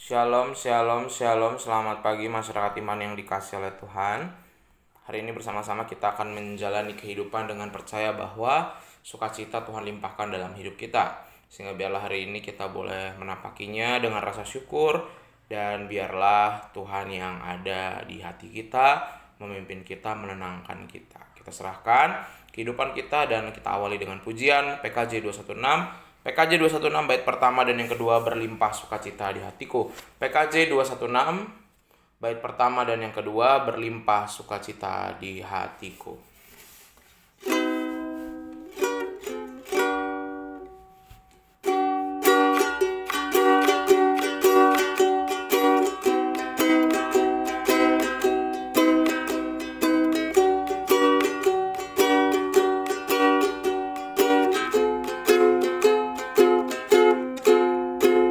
Shalom, shalom, shalom. Selamat pagi masyarakat iman yang dikasihi oleh Tuhan. Hari ini bersama-sama kita akan menjalani kehidupan dengan percaya bahwa sukacita Tuhan limpahkan dalam hidup kita. Sehingga biarlah hari ini kita boleh menampakinya dengan rasa syukur. Dan biarlah Tuhan yang ada di hati kita memimpin kita, menenangkan kita. Kita serahkan kehidupan kita dan kita awali dengan pujian PKJ 216. PKJ 216 bait pertama dan yang kedua, berlimpah sukacita di hatiku. PKJ 216 bait pertama dan yang kedua, berlimpah sukacita di hatiku.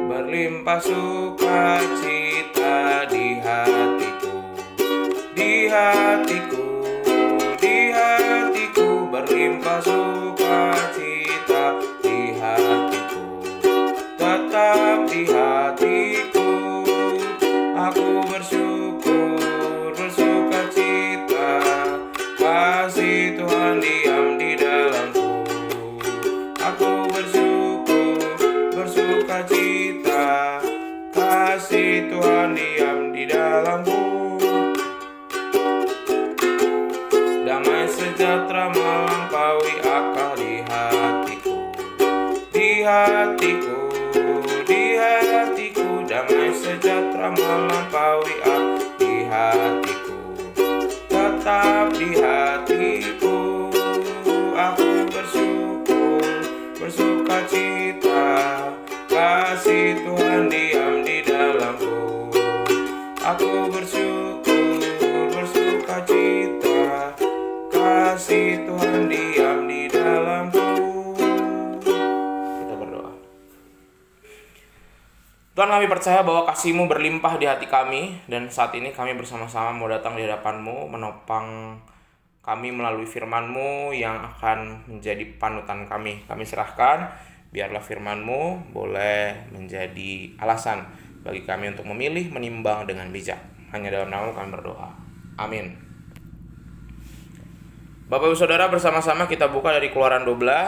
Berlimpah sukacita di hatiku, di hatiku, di hatiku. Berlimpah sukacita di hatiku, tetap di hatiku. Aku bersyukur, bersukacita, kasih Tuhan diam di dalamku. Aku bersyukur, bersukacita, kasih Tuhan diam di dalamku. Damai sejahtera melampaui akal di hatiku, di hatiku, di hatiku. Damai sejahtera melampaui akal di hatiku, tetap di hatiku. Aku bersyukur, bersukacita, kasih Tuhan diam di dalamku. Aku bersyukur, bersukacita, kasih Tuhan diam di dalamku. Kita berdoa. Tuhan, kami percaya bahwa kasih-Mu berlimpah di hati kami, dan saat ini kami bersama-sama mau datang di hadapan-Mu, menopang kami melalui firman-Mu yang akan menjadi panutan kami. Kami serahkan, biarlah firman-Mu boleh menjadi alasan bagi kami untuk memilih, menimbang dengan bijak. Hanya dalam nama-Mu kami berdoa. Amin. Bapak Ibu Saudara, bersama-sama kita buka dari Keluaran 12,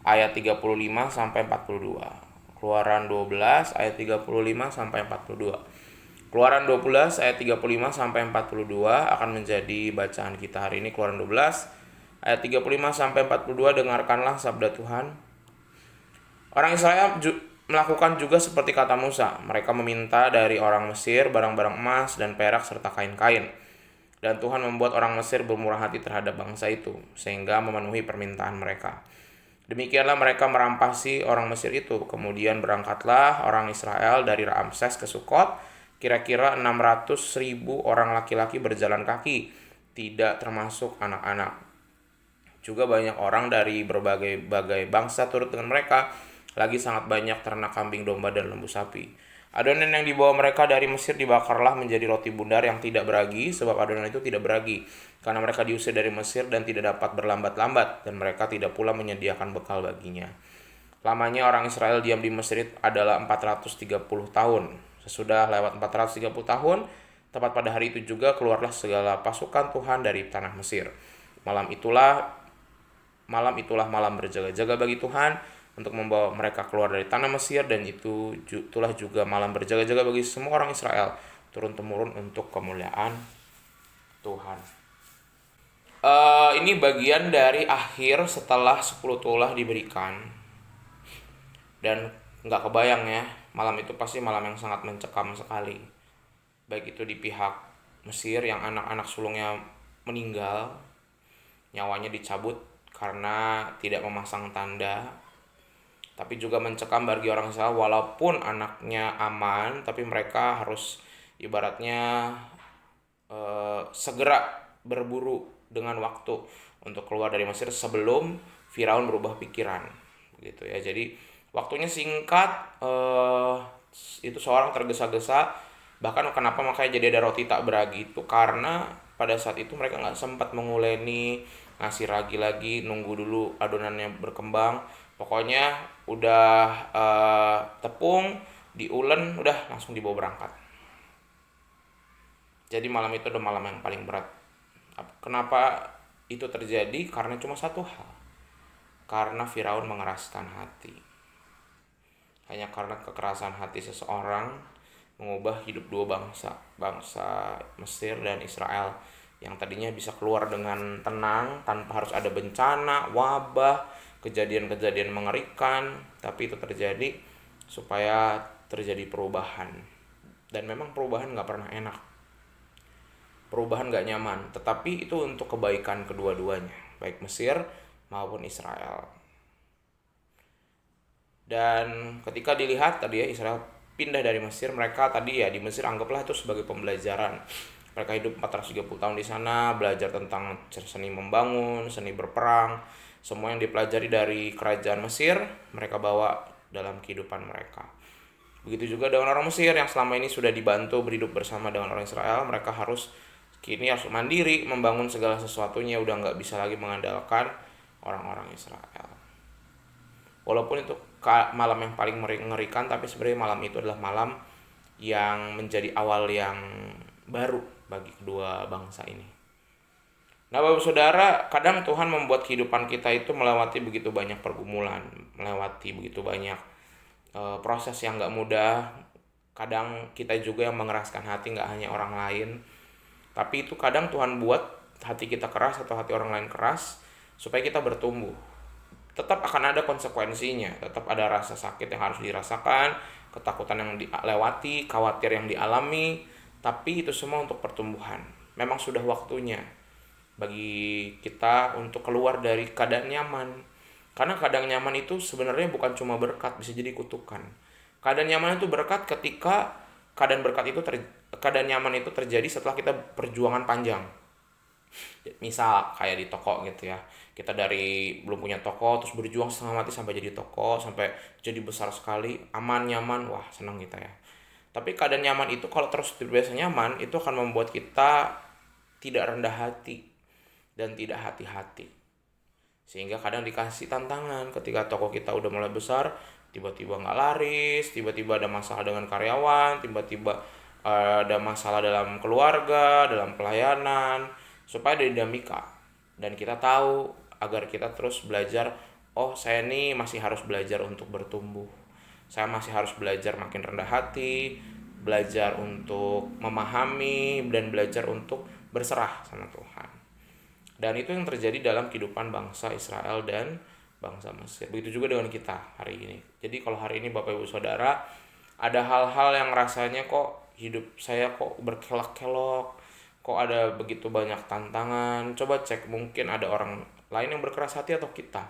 ayat 35 sampai 42. Keluaran 12 ayat 35 sampai 42. Keluaran 12 ayat 35 sampai 42 akan menjadi bacaan kita hari ini. Keluaran 12 ayat 35 sampai 42, dengarkanlah sabda Tuhan. Orang Israel melakukan juga seperti kata Musa. Mereka meminta dari orang Mesir barang-barang emas dan perak serta kain-kain. Dan Tuhan membuat orang Mesir bermurah hati terhadap bangsa itu, sehingga memenuhi permintaan mereka. Demikianlah mereka merampasi orang Mesir itu. Kemudian berangkatlah orang Israel dari Ramses ke Sukot. Kira-kira 600.000 orang laki-laki berjalan kaki, tidak termasuk anak-anak. Juga banyak orang dari berbagai bangsa turut dengan mereka. Lagi sangat banyak ternak kambing, domba, dan lembu sapi. Adonan yang dibawa mereka dari Mesir dibakarlah menjadi roti bundar yang tidak beragi, sebab adonan itu tidak beragi, karena mereka diusir dari Mesir dan tidak dapat berlambat-lambat, dan mereka tidak pula menyediakan bekal baginya. Lamanya orang Israel diam di Mesir adalah 430 tahun. Sesudah lewat 430 tahun, tepat pada hari itu juga keluarlah segala pasukan Tuhan dari tanah Mesir. Malam itulah malam berjaga-jaga bagi Tuhan untuk membawa mereka keluar dari tanah Mesir, dan itulah juga malam berjaga-jaga bagi semua orang Israel turun-temurun untuk kemuliaan Tuhan. Ini bagian dari akhir setelah 10 tulah diberikan, dan nggak kebayang ya, malam itu pasti malam yang sangat mencekam sekali. Baik itu di pihak Mesir yang anak-anak sulungnya meninggal, nyawanya dicabut karena tidak memasang tanda. Tapi juga mencekam bagi orang Israel, walaupun anaknya aman, tapi mereka harus ibaratnya segera berburu dengan waktu untuk keluar dari Mesir sebelum Firaun berubah pikiran, gitu ya. Jadi waktunya singkat, itu seorang tergesa-gesa. Bahkan kenapa makanya jadi ada roti tak beragi itu karena pada saat itu mereka nggak sempat menguleni, ngasih ragi lagi, nunggu dulu adonannya berkembang, Pokoknya udah tepung, diulen, udah langsung dibawa berangkat. Jadi malam itu udah malam yang paling berat. Kenapa itu terjadi? Karena cuma satu hal. Karena Firaun mengeraskan hati. Hanya karena kekerasan hati seseorang mengubah hidup dua bangsa, bangsa Mesir dan Israel, yang tadinya bisa keluar dengan tenang tanpa harus ada bencana, wabah, kejadian-kejadian mengerikan, tapi itu terjadi supaya terjadi perubahan. Dan memang perubahan gak pernah enak, perubahan gak nyaman, tetapi itu untuk kebaikan kedua-duanya, baik Mesir maupun Israel. Dan ketika dilihat tadi ya, Israel pindah dari Mesir, mereka tadi ya di Mesir anggaplah itu sebagai pembelajaran. Mereka hidup 430 tahun di sana, belajar tentang seni membangun, seni berperang, semua yang dipelajari dari kerajaan Mesir mereka bawa dalam kehidupan mereka. Begitu juga dengan orang Mesir yang selama ini sudah dibantu berhidup bersama dengan orang Israel, mereka kini harus mandiri, membangun segala sesuatunya, udah nggak bisa lagi mengandalkan orang-orang Israel. Walaupun itu malam yang paling mengerikan, tapi sebenarnya malam itu adalah malam yang menjadi awal yang baru bagi kedua bangsa ini. Nah, Bapak Saudara, kadang Tuhan membuat kehidupan kita itu melewati begitu banyak pergumulan, melewati begitu banyak proses yang gak mudah. Kadang kita juga yang mengeraskan hati, gak hanya orang lain. Tapi itu kadang Tuhan buat hati kita keras atau hati orang lain keras supaya kita bertumbuh. Tetap akan ada konsekuensinya, tetap ada rasa sakit yang harus dirasakan, ketakutan yang dilewati, khawatir yang dialami, tapi itu semua untuk pertumbuhan. Memang sudah waktunya bagi kita untuk keluar dari keadaan nyaman. Karena keadaan nyaman itu sebenarnya bukan cuma berkat, bisa jadi kutukan. Keadaan nyaman itu berkat ketika keadaan nyaman itu terjadi setelah kita perjuangan panjang. Misal kayak di toko gitu ya, kita dari belum punya toko terus berjuang setengah mati sampai jadi toko, sampai jadi besar sekali, aman, nyaman, wah senang kita ya. Tapi keadaan nyaman itu kalau terus terbiasa nyaman, itu akan membuat kita tidak rendah hati dan tidak hati-hati. Sehingga kadang dikasih tantangan ketika toko kita udah mulai besar, tiba-tiba nggak laris, tiba-tiba ada masalah dengan karyawan, tiba-tiba ada masalah dalam keluarga, dalam pelayanan, supaya ada dinamika. Dan kita tahu agar kita terus belajar, oh saya ini masih harus belajar untuk bertumbuh, saya masih harus belajar makin rendah hati, belajar untuk memahami, dan belajar untuk berserah sama Tuhan. Dan itu yang terjadi dalam kehidupan bangsa Israel dan bangsa Mesir. Begitu juga dengan kita hari ini. Jadi kalau hari ini Bapak Ibu Saudara ada hal-hal yang rasanya kok hidup saya kok berkelak-kelok, kok ada begitu banyak tantangan, coba cek, mungkin ada orang lain yang berkeras hati atau kita.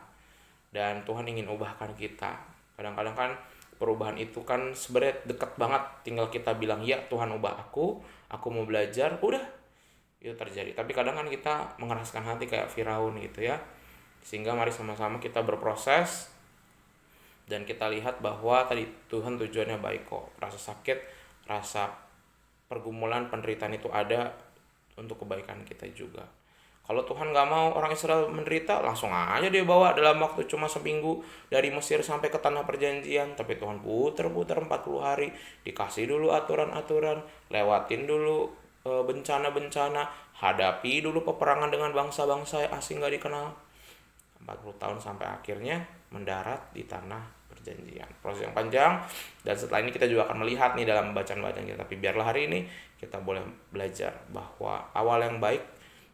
Dan Tuhan ingin ubahkan kita. Kadang-kadang kan perubahan itu kan sebenarnya dekat banget, tinggal kita bilang ya Tuhan ubah aku mau belajar, udah itu terjadi. Tapi kadang kan kita mengeraskan hati kayak Firaun gitu ya. Sehingga mari sama-sama kita berproses dan kita lihat bahwa tadi Tuhan tujuannya baik kok. Rasa sakit, rasa pergumulan, penderitaan itu ada untuk kebaikan kita juga. Kalau Tuhan gak mau orang Israel menderita, langsung aja dia bawa dalam waktu cuma seminggu dari Mesir sampai ke tanah perjanjian. Tapi Tuhan puter-puter 40 hari, dikasih dulu aturan-aturan, lewatin dulu bencana-bencana, hadapi dulu peperangan dengan bangsa-bangsa asing gak dikenal. 40 tahun sampai akhirnya mendarat di tanah perjanjian. Proses yang panjang, dan setelah ini kita juga akan melihat nih dalam bacaan-bacaan kita. Tapi biarlah hari ini kita boleh belajar bahwa awal yang baik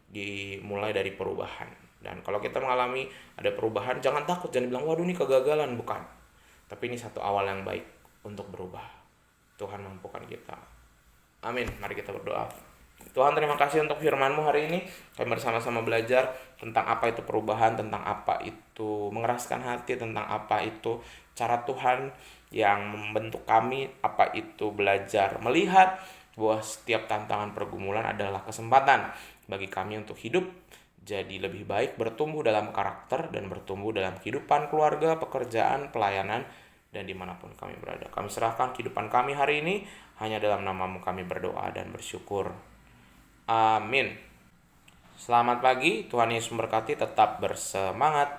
dimulai dari perubahan. Dan kalau kita mengalami ada perubahan, jangan takut, jangan bilang waduh ini kegagalan, bukan. Tapi ini satu awal yang baik untuk berubah. Tuhan mampukan kita. Amin. Mari kita berdoa. Tuhan, terima kasih untuk firman-Mu hari ini. Kami bersama-sama belajar tentang apa itu perubahan, tentang apa itu mengeraskan hati, tentang apa itu cara Tuhan yang membentuk kami, apa itu belajar melihat bahwa setiap tantangan pergumulan adalah kesempatan bagi kami untuk hidup jadi lebih baik, bertumbuh dalam karakter dan bertumbuh dalam kehidupan keluarga, pekerjaan, pelayanan, dan dimanapun kami berada. Kami serahkan kehidupan kami hari ini, hanya dalam nama-Mu kami berdoa dan bersyukur. Amin. Selamat pagi, Tuhan Yesus memberkati, tetap bersemangat.